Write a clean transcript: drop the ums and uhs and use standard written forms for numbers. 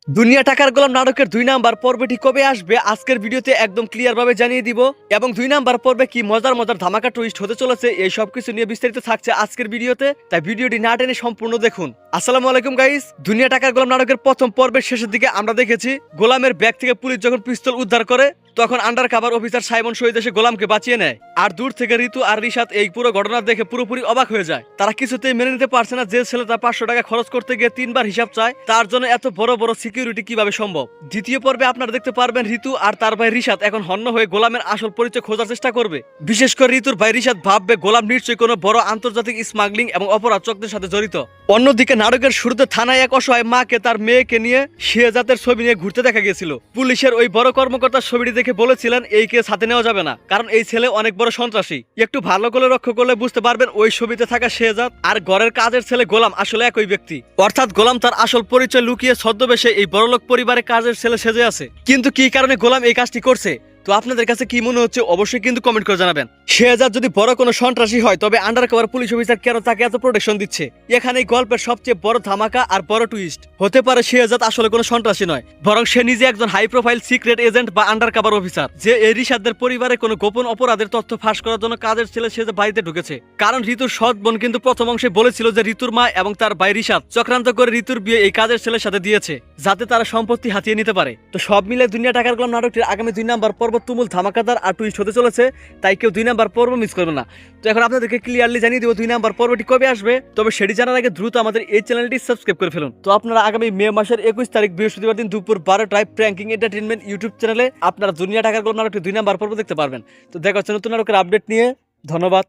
দুনিয়া টাকার গোলাম নাটকের ২ নাম্বার পর্বটি কবে আসবে আজকের ভিডিওতে একদম ক্লিয়ার ভাবে জানিয়ে দিব এবং ২ নাম্বার পর্বে কি মজার মজার ধামাকা টুইস্ট হতে চলেছে এই সব কিছু নিয়ে বিস্তারিত থাকছে আজকের ভিডিওতে, তাই ভিডিওটি না টেনে সম্পূর্ণ দেখুন। আসসালামু আলাইকুম গাইস। দুনিয়া টাকার গোলাম নাটকের প্রথম পর্বের শেষের দিকে আমরা দেখেছি গোলামের ব্যাগ থেকে পুলিশ যখন পিস্তল উদ্ধার করে তখন আন্ডার কাভার অফিসার সাইমন শহীদ এসে গোলামকে বাঁচিয়ে নেয়। আর দূর থেকে ঋতু আর রিশাদ এই পুরো ঘটনা দেখে পুরোপুরি অবাক হয়ে যায়। তারা কিছুতেই মেনে নিতে পারছে না যে ছেলে তার ৫০০ টাকা খরচ করতে গিয়ে ৩বার হিসাব চায়, তার জন্য এত বড় বড় সিকিউরিটি কিভাবে সম্ভব। দ্বিতীয় পর্বে আপনারা দেখতে পারবেন ঋতু আর তার ভাই রিশাদ এখন হন্য হয়ে গোলামের আসল পরিচয় খোঁজার চেষ্টা করবে। বিশেষ করে ঋতুর ভাই রিশাদ ভাববে গোলাম নিশ্চয়ই কোনো বড় আন্তর্জাতিক স্মাগলিং এবং অপরাধ চক্রের সাথে জড়িত। অন্যদিকে নাটকের শুরুতে থানায় এক অসহায় মাকে তার মেয়েকে নিয়ে শেহজাদের ছবি নিয়ে ঘুরতে দেখা গিয়েছিল। পুলিশের ওই বড় কর্মকর্তার ছবিটি দেখে বলেছিলেন এই কেস হাতে নেওয়া যাবে না, কারণ এই ছেলে অনেক বড় সন্ত্রাসী। একটু ভালো করে লক্ষ্য করলে বুঝতে পারবেন ওই ছবিতে থাকা শেহজাদ আর ঘরের কাজের ছেলে গোলাম আসলে একই ব্যক্তি। অর্থাৎ গোলাম তার আসল পরিচয় লুকিয়ে ছদ্মবেশে এই বড়লোক পরিবারের কাজের ছেলে সেজে আছে। কিন্তু কি কারণে গোলাম এই কাজটি করছে, তো আপনাদের কাছে কি মনে হচ্ছে অবশ্যই কিন্তু কমেন্ট করে জানাবেন। শেহজাদ যদি বড় কোনো সন্ত্রাসী হয় তবে আন্ডার কভার পুলিশ অফিসার কেন তাকে এত প্রোটেকশন দিচ্ছে? এখানে এই গল্পের সবচেয়ে বড় ধামাকা আর বড় টুইস্ট হতে পারে শেহজাদ আসলে কোনো সন্ত্রাসী নয়, বরং সে নিজে একজন হাই প্রোফাইল সিক্রেট এজেন্ট বা আন্ডার কভার অফিসার, যে এই রিশাদদের পরিবারে কোনো গোপন অপরাধের তথ্য ফাঁস করার জন্য কাজের ছেলে সে বাড়িতে ঢুকেছে। কারণ ঋতুর সৎ বোন কিন্তু প্রথম অংশে বলেছিল যে ঋতুর মা এবং তার ভাই রিশাদ চক্রান্ত করে ঋতুর বিয়ে এই কাজের ছেলের সাথে দিয়েছে যাতে তারা সম্পত্তি হাতিয়ে নিতে পারে। তো সব মিলে দুনিয়া টাকার গোলাম নাটকটির আগামী ২ নাম্বার পর্ব তুমুল ধামাকাদার আর টুইস্ট হতে চলেছে, তাই কেউ ২ নাম্বার পর্ব মিস করবে না। তো এখন আপনাদেরকে ক্লিয়ারলি জানিয়ে দিব ২ নাম্বার পর্বটি কবে আসবে, তবে সেটি জানার আগে দ্রুত আমাদের এই চ্যানেলটি সাবস্ক্রাইব করে ফেলুন। তো আপনারা আগামী মে মাসের ২১ তারিখ বৃহস্পতিবার দিন দুপুর ১২টায় প্র্যাঙ্কিং এন্টারটেইনমেন্ট ইউটিউব চ্যানেলে আপনারা দুনিয়া টাকার গোলাম নাটকটি ২ নাম্বার পর্ব দেখতে পারবেন। তো দেখা হচ্ছে নতুন নাটকের আপডেট নিয়ে। ধন্যবাদ।